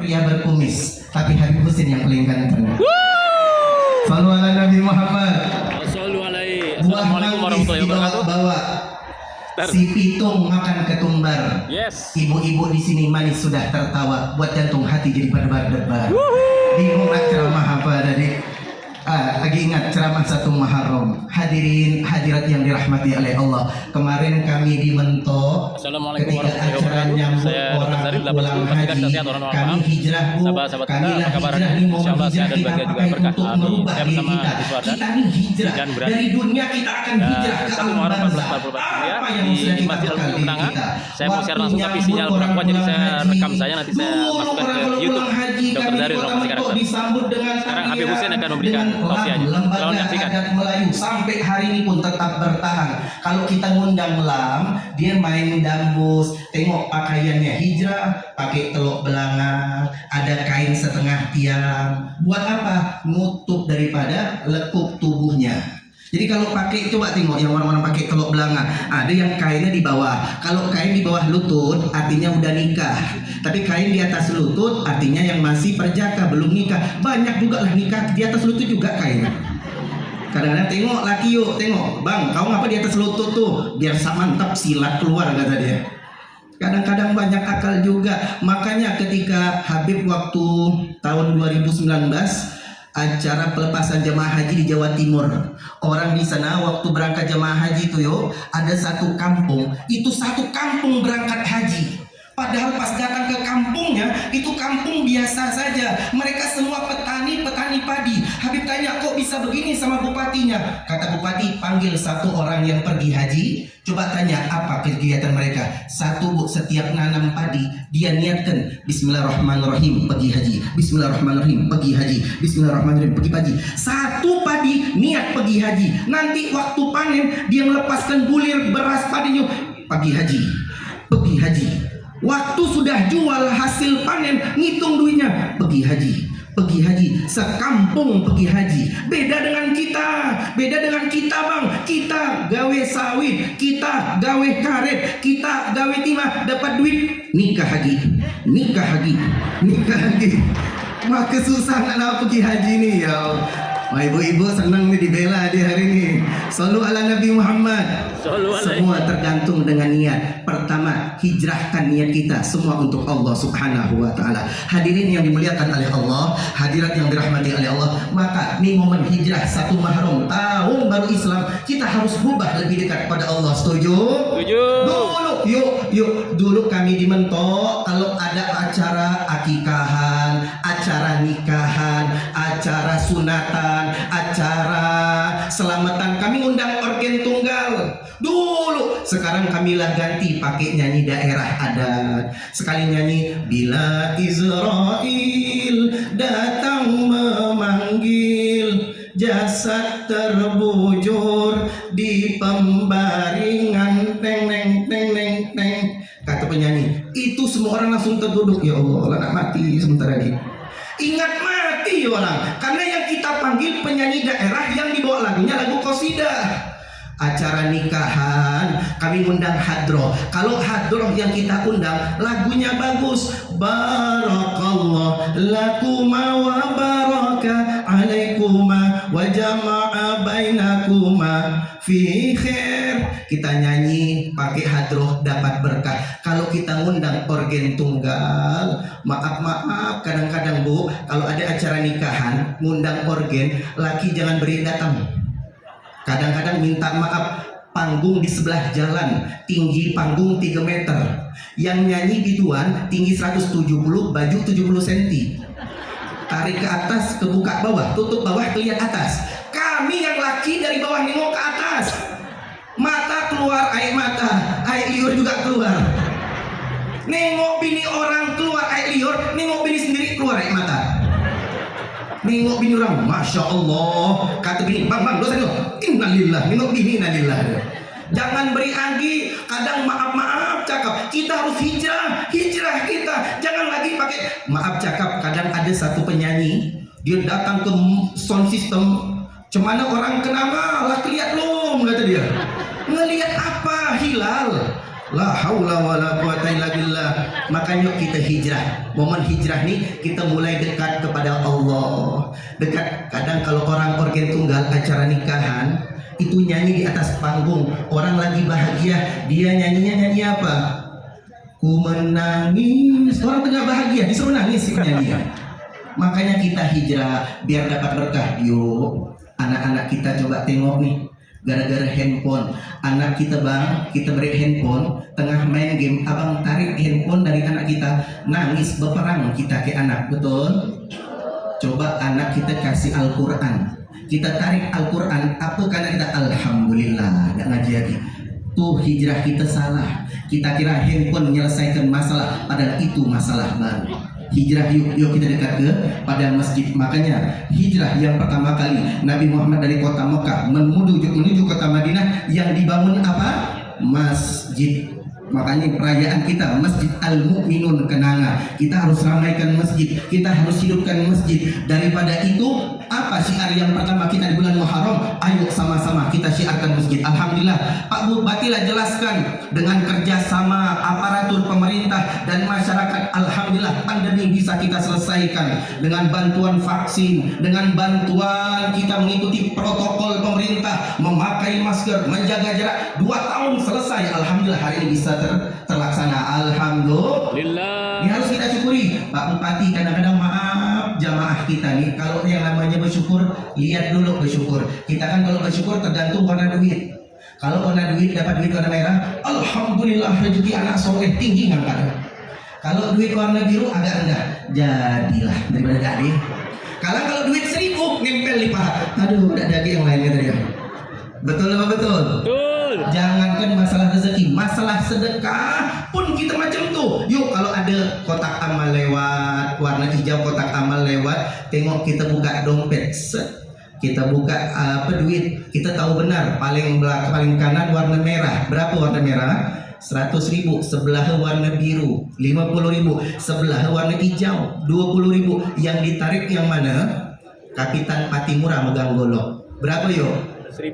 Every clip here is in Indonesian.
pria berkumis, tapi Habib Husin yang paling ganteng. Sallu ala Nabi Muhammad. Assalamualaikum warahmatullahi wabarakatuh. Bawa si pitung makan ketumbar. Yes. Ibu-ibu di sini manis sudah tertawa, buat jantung hati jadi berdebar-debar. Bingung nak ceramah apa tadi? Lagi ingat ceramah 1 Muharram. Hadirin hadirat yang dirahmati oleh Allah. Kemarin kami di Mentok Assalamualaikum ketika warahmatullahi acara wabarakatuh. nyambut Saya Dr. orang Zarif, pulang haji. Kami hijrah bu, Sahabat-sahabat kita, kami apa kabar? hijrah nih, momen Insyaallah hijrah sehat dan kita bahagia juga pakai berkah. untuk Amin. merubah Saya diri bersama kita. Gus Wardan. Kita nih hijrah Dan berani. dari dunia, kita akan Ya, hijrah ke 1 alam Muharram barzah. 1444 ya, Apa yang di sudah kita Masjid bekal diri Al-Undangan. kita? Saya mau share langsung, tapi Waktu sinyal nyambut kurang kuat, jadi orang saya haji. rekam saja, nanti saya Dulu masukkan orang ke kalau YouTube pulang haji, Dr. kami Zarif di Kota Romansi Mentok Karakter. disambut dengan Sekarang takbir, Habib Husin akan memberikan dengan tausiahnya. lambai Selamat menyaksikan. adat Melayu sampai hari ini pun tetap bertahan. Kalau kita ngundang lam, dia main dambus. Tengok pakaiannya hijrah, pakai teluk belangang, ada kain setengah tiang. Buat apa? Nutup daripada lekuk tubuhnya. Jadi kalau pakai, coba tengok yang orang-orang pakai teluk belangang, ada yang kainnya di bawah. Kalau kain di bawah lutut artinya udah nikah, tapi kain di atas lutut artinya yang masih perjaka, belum nikah. Banyak juga lah nikah di atas lutut juga kain. Kadang-kadang tengok laki yuk, tengok bang, kau ngapa di atas lutut tuh? Biar mantap silat keluar, kata dia. Kadang-kadang banyak akal juga. Makanya ketika Habib waktu tahun 2019 acara pelepasan jemaah haji di Jawa Timur, orang di sana waktu berangkat jemaah haji itu ada satu kampung, itu satu kampung berangkat haji. Padahal pas datang ke kampungnya, itu kampung biasa saja. Mereka semua petani padi. Habib tanya, kok bisa begini sama bupatinya? Kata bupati, panggil satu orang yang pergi haji. Coba tanya apa kegiatan mereka. Satu bu, setiap nanam padi, dia niatkan Bismillahirrahmanirrahim pergi haji, Bismillahirrahmanirrahim pergi haji, Bismillahirrahmanirrahim pergi haji. Satu padi niat pergi haji. Nanti waktu panen dia melepaskan bulir beras padinya, pergi haji, pergi haji. Waktu sudah jual hasil panen, ngitung duitnya, pergi haji, pergi haji. Sekampung pergi haji. Beda dengan kita bang. Kita gawe sawit, kita gawe karet, kita gawe timah, dapat duit, nikah haji, nikah haji, nikah haji. Maka susah nak pergi haji nih ya. Wah, ibu-ibu senang nih dibela di hari ini. Sallu ala Nabi Muhammad. Semua tergantung dengan niat. Pertama, hijrahkan niat kita semua untuk Allah Subhanahu wa taala. Hadirin yang dimuliakan oleh Allah, hadirat yang dirahmati oleh Allah, maka ini momen hijrah 1 Muharram, tahun baru Islam, kita harus berubah lebih dekat kepada Allah. Setuju? Setuju. Yuk, dulu kami di Mentok kalau ada acara akikahan, acara nikahan, acara sunatan, acara selamatan, kami undang organ tunggal dulu. Sekarang kamilah ganti pakai nyanyi daerah adat. Sekali nyanyi, bila Israel datang memanggil, jasad terbujur di pembaringan, teng neng teng neng teng. Kata penyanyi, itu semua orang langsung terduduk. Ya Allah, nak mati sebentar lagi. Ingat mati orang, karena yang kita panggil penyanyi daerah yang dibawa lagunya lagu qasidah. Acara nikahan kami undang hadroh. Kalau hadroh yang kita undang lagunya bagus, barakallah lakuma wa baraka alaikuma wa jama'a bainakuma fi khair. Kita nyanyi pakai hadroh dapat berkah. Kalau kita ngundang organ tunggal, maaf kadang-kadang bu, kalau ada acara nikahan ngundang organ, laki jangan beri datang. Kadang-kadang minta maaf, panggung di sebelah jalan, tinggi panggung 3 meter, yang nyanyi biduan tinggi 170, baju 70 cm, tarik ke atas, kebuka bawah, tutup bawah, kelihatan atas. Kami yang laki dari bawah nengok ke atas, mata keluar air mata, air liur juga keluar. Nengok bini orang keluar air liur, nengok bini sendiri keluar air mata. Nengok bini orang, Masya Allah. Kata bini, bang, dosa nengok, innalillah. Nengok bini, innalillah. Jangan beri anggi. Kadang maaf cakap. Kita harus hijrah kita. Jangan lagi pakai maaf cakap. Kadang ada satu penyanyi, dia datang ke sound system, cemana orang kenapa lah, keliat belum, kata dia. Ngelihat apa? Hilal. La haula wala quwata illa billah. Maka yuk kita hijrah. Momen hijrah nih kita mulai dekat kepada Allah. Dekat. Kadang kalau orang organ tunggal acara nikahan itu nyanyi di atas panggung, orang lagi bahagia, dia nyanyi apa? Ku menangis. Orang tengah bahagia disuruh nangis si penyanyi. Makanya kita hijrah biar dapat berkah. Yuk anak-anak kita coba tengok nih, gara-gara handphone anak kita bang, kita beri handphone tengah main game, abang tarik handphone dari anak kita, nangis berperang kita ke anak. Betul? Coba anak kita kasih Al-Quran, kita tarik Al-Quran, apa karena kita alhamdulillah gak ngaji lagi. Tuh hijrah kita salah, kita kira handphone menyelesaikan masalah, padahal itu masalah baru. Hijrah yuk kita dekat ke pada masjid. Makanya hijrah yang pertama kali Nabi Muhammad dari kota Mekah menuju kota Madinah yang dibangun apa? Masjid. Makanya perayaan kita Masjid Al-Mu'minun Kenanga. Kita harus ramaikan masjid, kita harus hidupkan masjid. Daripada itu apa syiar yang pertama kita di bulan Muharram? Ayo sama-sama kita syiarkan masjid. Alhamdulillah Pak Bupati lah jelaskan dengan kerjasama aparatur pemerintah dan masyarakat. Alhamdulillah pandemi bisa kita selesaikan dengan bantuan vaksin, dengan bantuan kita mengikuti protokol pemerintah, memakai masker, menjaga jarak. 2 tahun selesai. Alhamdulillah hari ini bisa terlaksana. Alhamdulillah. Ini harus kita syukuri. Pak Bupati kadang-kadang maaf jamaah kita nih, kalau yang namanya bersyukur, lihat dulu bersyukur. Kita kan kalau bersyukur tergantung warna duit. Kalau warna duit dapat duit warna merah, alhamdulillah rezeki anak soleh tinggi ngangkat. Kalau duit warna biru agak rendah, jadilah daripada jadi. Kalau duit 1000 nempel di paha, aduh udah ada yang lainnya tadi. Betul apa betul? Betul. Jangankan masalah rezeki, masalah sedekah pun kita macam tuh. Yuk kalau ada kotak amal lewat, warna hijau kotak amal lewat, tengok kita buka dompet, kita buka duit, kita tahu benar paling kanan warna merah. Berapa warna merah? 100.000, sebelah warna biru 50.000, sebelah warna hijau 20.000. Yang ditarik yang mana? Kapitan Patimura megang golok. Berapa yuk? 1000.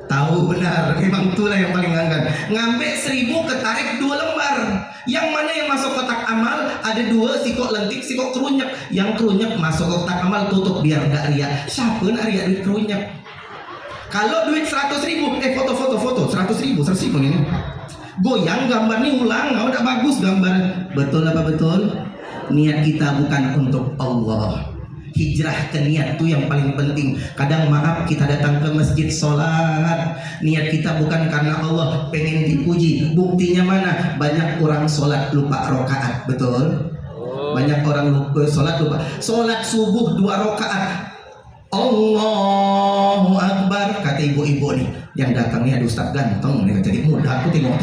Tahu benar, memang itulah yang paling ngangkat. Ngambil 1000 ketarik 2 lembar. Yang mana yang masuk kotak amal? Ada 2, sikok lentik, sikok kerunyak. Yang kerunyak masuk kotak amal, tutup biar gak riak. Siapa nak riak duit kerunyak? Kalau duit 100.000, foto 100.000 ini. Goyang gambar nih ulang, udah bagus gambar. Betul apa betul? Niat kita bukan untuk Allah. Hijrah ke niat itu yang paling penting. Kadang maaf kita datang ke masjid sholat, niat kita bukan karena Allah pengen dipuji. Buktinya mana? Banyak orang sholat lupa rokaat. Betul? Banyak orang lupa sholat lupa. Sholat subuh 2 rokaat, Allahu Akbar, kata ibu-ibu nih yang datangnya ada ustaz ganteng nih, jadi mudah. Aku tengok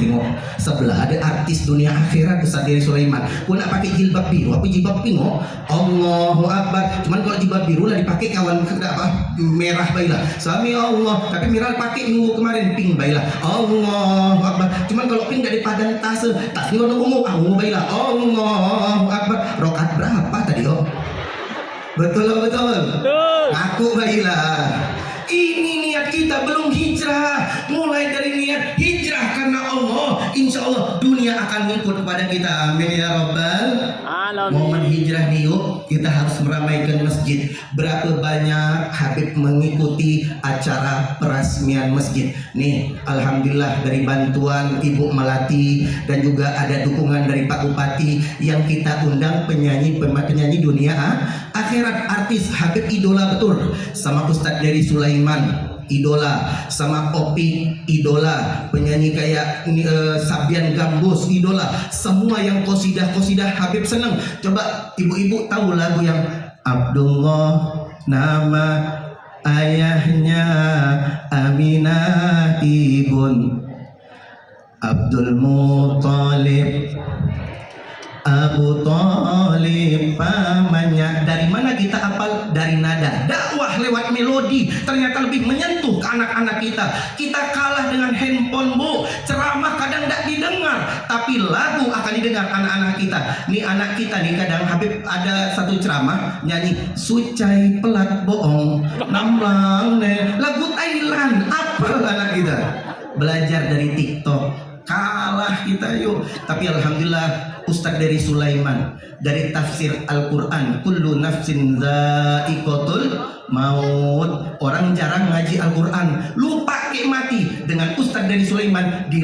sebelah ada artis dunia akhirat Ustaz Dery Sulaiman, pun nak pakai jilbab biru, apa jilbab pink, Allahu Akbar. Cuman kalau jilbab biru lah dipakai kawan apa merah baiklah, suami Allah, tapi merah pakai minggu kemarin pink baiklah, Allahu Akbar. Cuman kalau pink dari padan tas warna ungu baiklah, Allahu Akbar. Rokat berapa tadi Betul. Aku baiklah. Ini niat kita belum hijrah. Mulai dari niat hijrah karena Allah, insya Allah dunia akan ngikut kepada kita. Amin ya Rabbal alamin. Momen hijrah nih yuk, kita harus meramaikan masjid. Berapa banyak Habib mengikuti acara peresmian masjid. Nih alhamdulillah dari bantuan Ibu Melati dan juga ada dukungan dari Pak Bupati yang kita undang penyanyi dunia akhirat, artis Habib idola betul, sama Ustadz Dery Sulaiman idola, sama Opi idola, penyanyi kayak Sabian Gambus idola, semua yang kosidah Habib senang. Coba ibu-ibu tahu lagu yang Abdullah nama ayahnya Aminah ibun Abdul Muthalib Abu Thalib pamannya. Dari mana kita hafal? Dari nada. Dakwah lewat melodi ternyata lebih menyentuh ke anak-anak kita. Kita kalah dengan handphone, Bu. Ceramah kadang tidak didengar, tapi lagu akan didengar anak-anak kita. Nih anak kita nih kadang Habib ada satu ceramah nyanyi Sucai pelat bohong nambang lagu Thailand. Apa anak kita? Belajar dari TikTok. kalah kita yuk. Tapi alhamdulillah Ustadz dari Sulaiman dari tafsir Al-Quran, kullu nafsin dha'iqatul maut. Orang jarang ngaji Al-Quran, lupa ke mati. Dengan Ustadz dari Sulaiman di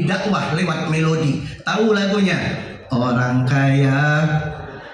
dakwah lewat melodi. Tahu lagunya? Orang kaya,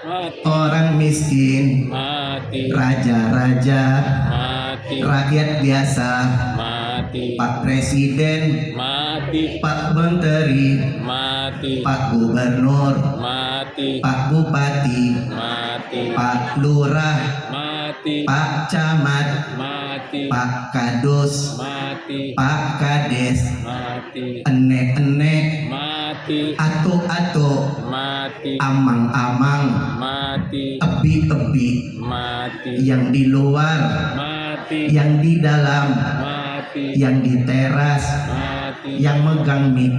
Mati. orang miskin, Mati. raja-raja, Mati. rakyat biasa, Mati. Pak Presiden, Mati. Pak Menteri, Mati. Pak Gubernur, Mati. Pak Bupati, Mati. Pak Lurah, Mati. Pak Camat, Mati. Pak Kadus, Mati. Pak Kades, Mati. enek-enek, Mati. atuk-atuk, Mati. amang-amang, Mati. ebi-ebi, Mati. yang di luar, Mati. yang di dalam, Mati. yang di teras, Mati. yang megang mic.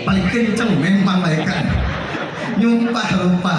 Paling kenceng memang mereka. Nyumpah-rumpah.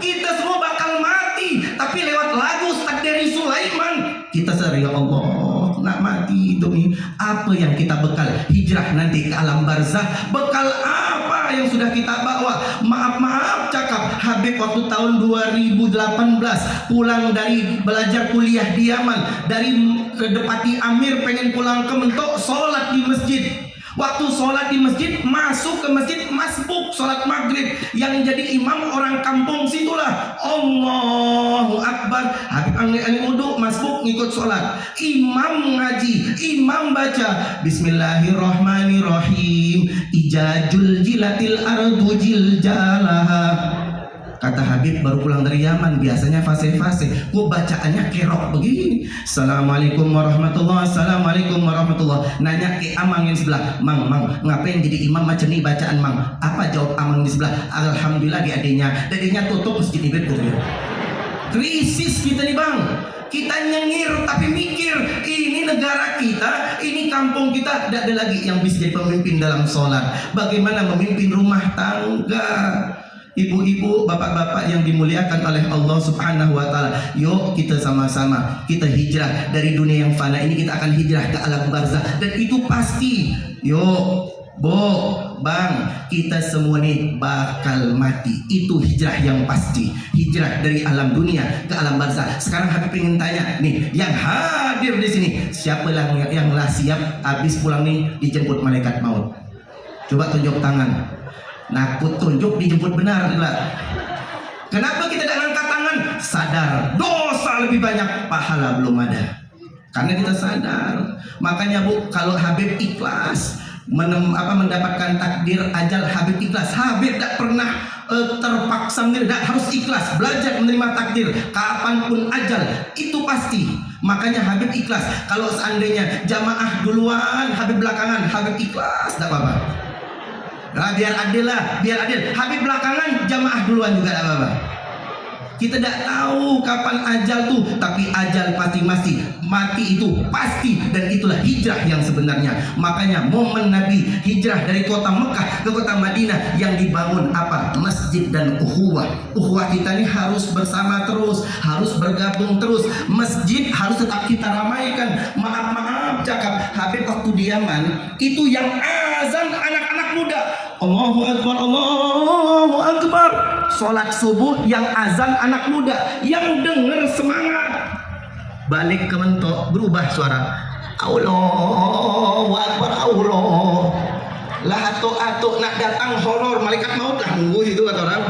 Kita semua bakal mati, tapi lewat lagu Ustadz dari Sulaiman kita sadar, ya Allah, nak mati itu nih. Apa yang kita bekal hijrah nanti ke alam barzah? Bekal apa yang sudah kita bawa? Maaf cakap, Habib waktu tahun 2018 pulang dari belajar kuliah di Yaman, dari Depati Amir pengen pulang ke Mentok, sholat di masjid. Waktu sholat di masjid, masuk ke masjid, masbuk sholat maghrib. Yang jadi imam orang kampung situlah. Allahu Akbar. Habib angin wudhu, masbuk ngikut sholat. Imam ngaji, imam baca Bismillahirrahmanirrahim. Ijajul jilatil ardu jiljalaha. Kata Habib baru pulang dari Yaman, biasanya fase-fase. Kok bacaannya kerok begini? Assalamualaikum warahmatullahi, assalamualaikum warahmatullahi. Nanya ke amang yang sebelah, mang, ngapain jadi imam macam ni bacaan mang? Apa jawab amang di sebelah? Alhamdulillah adiknya tutup masjid ibad dia. Krisis kita nih bang. Kita nyengir tapi mikir, ini negara kita, ini kampung kita, tidak ada lagi yang bisa jadi pemimpin dalam sholat. Bagaimana memimpin rumah tangga? Ibu-ibu, bapak-bapak yang dimuliakan oleh Allah Subhanahu wa taala, yuk kita sama-sama kita hijrah dari dunia yang fana ini, kita akan hijrah ke alam barzah, dan itu pasti. Yuk, Bo, Bang, kita semua nih bakal mati. Itu hijrah yang pasti. Hijrah dari alam dunia ke alam barzah. Sekarang Habib pengen tanya nih, yang hadir di sini, siapa yang lah siap habis pulang nih dijemput malaikat maut? Coba tunjuk tangan. Nah, aku tunjuk dijemput benar lah. Kenapa kita tidak angkat tangan? Sadar dosa lebih banyak, pahala belum ada. Karena kita sadar. Makanya Bu, kalau Habib ikhlas mendapatkan takdir ajal, Habib ikhlas. Habib tidak pernah terpaksa menerima, harus ikhlas belajar menerima takdir kapanpun ajal, itu pasti. Makanya Habib ikhlas. Kalau seandainya jamaah duluan, Habib belakangan, Habib ikhlas, tidak apa-apa. Nah, biar adil lah, biar adil. Habib belakangan, jamaah duluan juga tidak apa-apa. Kita tidak tahu kapan ajal tuh, tapi ajal pasti mati itu pasti, dan itulah hijrah yang sebenarnya. Makanya momen Nabi hijrah dari kota Mekah ke kota Madinah yang dibangun apa? Masjid dan ukhuwah. Ukhuwah kita ini harus bersama terus, harus bergabung terus. Masjid harus tetap kita ramaikan. Maaf cakap, Habib waktu di Yaman itu yang azan anak-anak muda. Allahu Akbar, Allahu Akbar. Sholat subuh yang azan anak muda, yang dengar semangat. Balik ke Mentok, berubah suara. Allahu Akbar, Allah. Lah atuk-atuk nak datang horor, malaikat maut lah nunggu itu kata orang.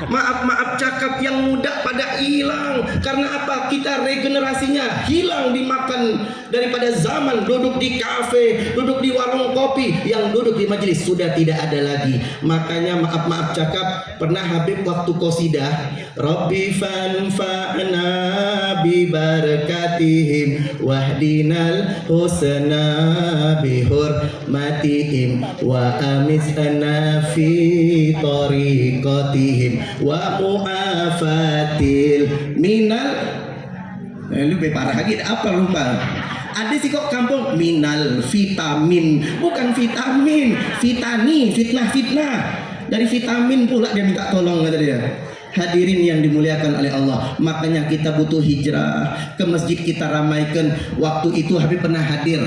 Maaf cakap, yang muda pada hilang. Karena apa? Kita regenerasinya hilang, dimakan daripada zaman duduk di kafe, duduk di warung kopi, yang duduk di majelis sudah tidak ada lagi. Makanya maaf cakap, pernah Habib waktu qasidah, Rabbi fanfa'na bi barakatihim wahdinal husna bi hurmatihim wa amisna fi tariqatihim wa mu'afatil minal. Lebih parah lagi, apa lupa? Ada sih kok kampung minal vitamin, bukan vitamin, fitani, fitnah. Dari vitamin pula dia minta tolong, kata dia. Hadirin yang dimuliakan oleh Allah, makanya kita butuh hijrah ke masjid, kita ramaikan. Waktu itu Habib pernah hadir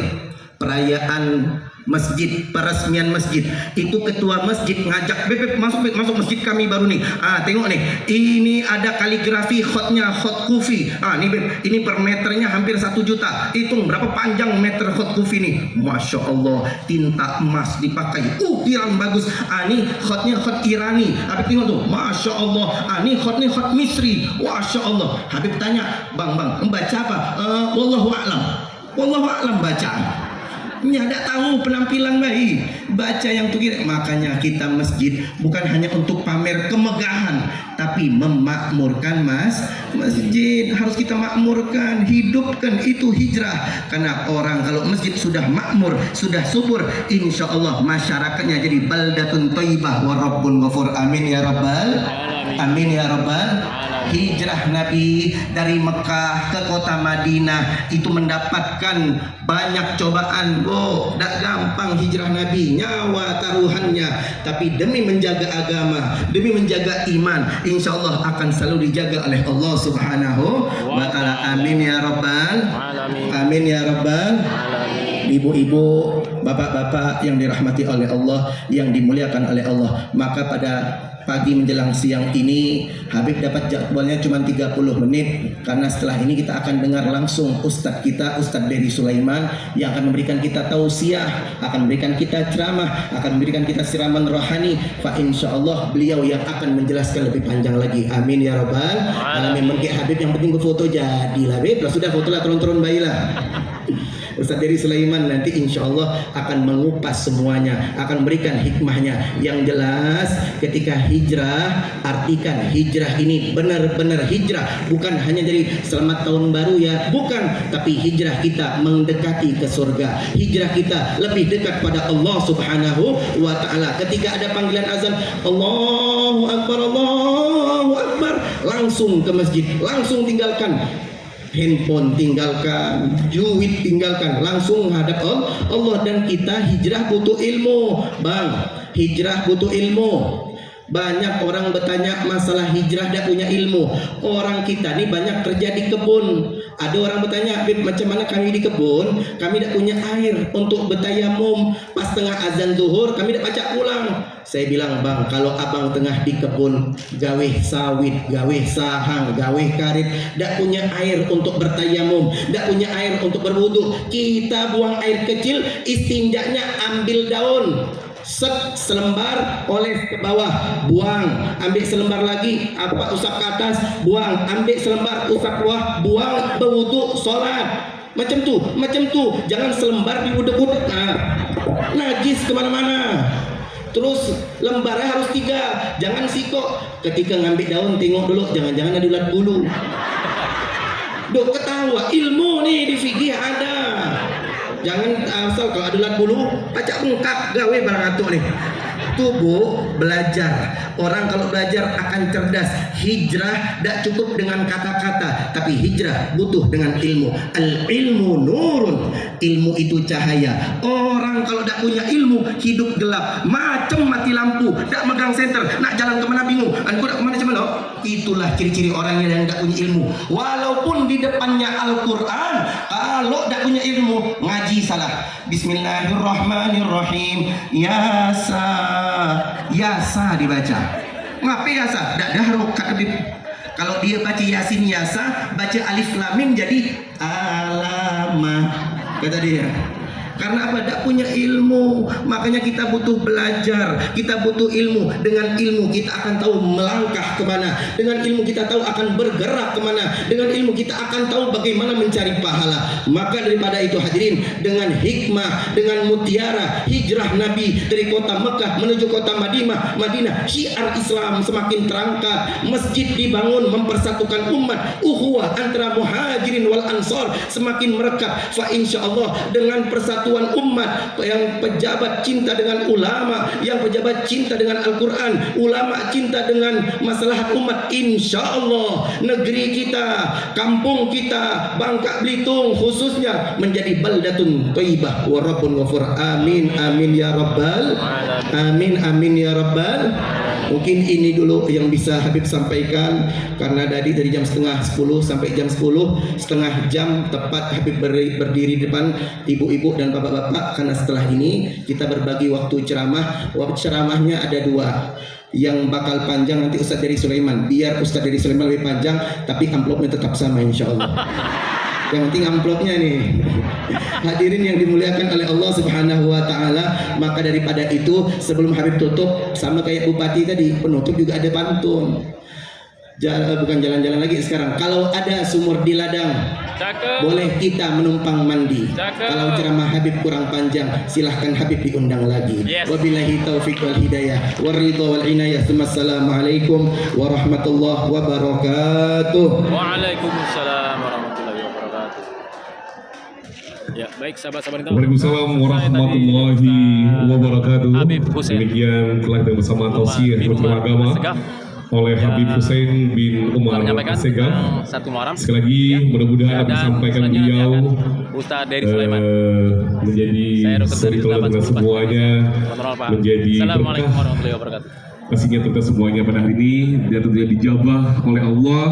perayaan masjid, peresmian masjid, itu ketua masjid ngajak, Beb, masuk masjid kami baru nih. Tengok nih, ini ada kaligrafi khotnya, khot kufi. Nih Beb, ini per meternya hampir 1 juta. Hitung berapa panjang meter khot kufi nih. Masya Allah, tinta emas dipakai. Ukiran bagus. Nih khotnya khot Irani. Habib tengok tuh, Masya Allah. Nih khotnya khot Misri. Masya Allah. Habib tanya, bang, membaca apa? Wallahu a'lam baca. Tidak tahu penampilan baik, baca yang tukir. Makanya kita masjid bukan hanya untuk pamer kemegahan, tapi memakmurkan masjid. Harus kita makmurkan, hidupkan itu hijrah. Karena orang kalau masjid sudah makmur, sudah subur, insya Allah masyarakatnya jadi baldatun thayyibah wa rabbun ghafur. Amin ya rabbal amin ya rabbal. Hijrah Nabi dari Mekah ke kota Madinah itu mendapatkan banyak cobaan. Tak gampang hijrah Nabi, nyawa taruhannya. Tapi demi menjaga agama, demi menjaga iman, insya Allah akan selalu dijaga oleh Allah Subhanahu wa ta'ala. Amin ya rabbal amin ya rabbal. Ibu-ibu, bapak-bapak yang dirahmati oleh Allah, yang dimuliakan oleh Allah, maka pada pagi menjelang siang ini Habib dapat jadwalnya cuma 30 menit, karena setelah ini kita akan dengar langsung Ustadz kita, Ustadz Berry Sulaiman, yang akan memberikan kita tausiah, akan memberikan kita ceramah, akan memberikan kita siraman rohani. Fa insya Allah beliau yang akan menjelaskan lebih panjang lagi. Amin ya rabbal alamin. Mungkin Habib yang penting berfoto jadilah Habib, sudah foto lah, turun-turun bayilah. Ustadz Berry Sulaiman nanti insya Allah akan mengupas semuanya, akan memberikan hikmahnya. Yang jelas ketika hijrah, artikan hijrah ini benar-benar hijrah, bukan hanya dari selamat tahun baru ya, bukan, tapi hijrah kita mendekati ke surga, hijrah kita lebih dekat pada Allah Subhanahu wa ta'ala. Ketika ada panggilan azan, Allahu Akbar, langsung ke masjid, langsung tinggalkan handphone, tinggalkan duit, tinggalkan, langsung hadap Allah. Dan kita hijrah butuh ilmu, bang, hijrah butuh ilmu. Banyak orang bertanya masalah hijrah, tidak punya ilmu. Orang kita ini banyak kerja di kebun. Ada orang bertanya, Bib, macam mana kami di kebun? Kami tidak punya air untuk bertayamum. Pas tengah azan zuhur, kami tidak baca pulang. Saya bilang, bang, kalau abang tengah di kebun, gawe sawit, gawe sahang, gawe karet, tidak punya air untuk bertayamum, tidak punya air untuk berwudu, kita buang air kecil, istinjaknya ambil daun, selembar oles ke bawah, buang, ambil selembar lagi, usap ke atas, buang, ambil selembar usap ke bawah, buang, berwudu, sholat. Macam tu, jangan selembar di udek-udek, najis kemana-mana. Terus lembarnya harus 3, jangan sikok. Ketika ngambil daun tengok dulu, jangan-jangan ada ulat bulu. Dok ketawa, ilmu nih di fikih ada. Jangan asal kalau ada ulat bulu, pacak bengkak gawe barang atuk nih. Tubuh belajar. Orang kalau belajar akan cerdas. Hijrah tidak cukup dengan kata-kata, tapi hijrah butuh dengan ilmu. Al ilmu nurun. Ilmu itu cahaya. Orang kalau tidak punya ilmu, hidup gelap, macam mati lampu, tidak megang senter, nak jalan kemana bingung. Aku nak kemana cuman itulah ciri-ciri orang yang tidak punya ilmu. Walaupun di depannya Al-Quran, kalau tidak punya ilmu, ngaji salah. Bismillahirrahmanirrahim. Yasa dibaca. Ngapain yasa? Tidak ada harokat. Kalau dia baca Yasin yasa, baca alif lam mim jadi alama. Kata dia. Karena apa? Tidak punya ilmu. Makanya kita butuh belajar, kita butuh ilmu. Dengan ilmu kita akan tahu melangkah kemana. Dengan ilmu kita tahu akan bergerak kemana. Dengan ilmu kita akan tahu bagaimana mencari pahala. Maka daripada itu hadirin, dengan hikmah, dengan mutiara hijrah Nabi dari kota Mekah menuju kota Madinah, syiar Islam semakin terangkat. Masjid dibangun mempersatukan umat. Ukhuwah antara muhajirin wal ansar semakin merekat. Fa insyaallah dengan persatuan umat, yang pejabat cinta dengan ulama, yang pejabat cinta dengan Al-Quran, ulama cinta dengan masalah umat, insya Allah negeri kita, kampung kita, Bangka Belitung khususnya menjadi baldatun thayyibah wa rabbun ghafur. Amin amin ya rabbal amin amin ya rabbal. Mungkin ini dulu yang bisa Habib sampaikan, karena dari jam setengah 10 sampai jam 10, setengah jam tepat Habib berdiri di depan ibu-ibu dan bapak-bapak, karena setelah ini kita berbagi waktu ceramah. Waktu ceramahnya ada 2. Yang bakal panjang nanti Ustadz dari Sulaiman, biar Ustadz dari Sulaiman lebih panjang, tapi amplopnya tetap sama insya Allah. Yang penting amplopnya nih. Hadirin yang dimuliakan oleh Allah Subhanahu wa taala, maka daripada itu sebelum Habib tutup, sama kayak Bupati tadi, penutup juga ada pantun. Bukan jalan-jalan lagi sekarang. Kalau ada sumur di ladang, Cakep. boleh kita menumpang mandi. Cakep. Kalau ceramah Habib kurang panjang, silahkan Habib diundang lagi. Yes. Wabillahi taufiq wal hidayah, waridha wal inayah. Assalamualaikum warahmatullahi wabarakatuh. Waalaikumsalam warahmatullahi wabarakatuh. Ya, baik sahabat-sahabat kita. Waalaikumsalam warahmatullahi wabarakatuh. Habib Hussein. Demikian telah kita bersama tausiah bin Menteri Umar Agama Assegaf. oleh Ya, Habib Hussein bin Umar menyampaikan Assegaf. tentang 1 Muharram. Sekali lagi mudah-mudahan apa yang disampaikan selanjutnya beliau akan Ustadz dari Sulaiman. menjadi Saya Dr. suri Dari teladan 8 semuanya, Kontrol, Pak. menjadi Assalamualaikum berkah warahmatullahi wabarakatuh. pastinya kita semuanya pada hari ini dan tentunya dijabah oleh Allah.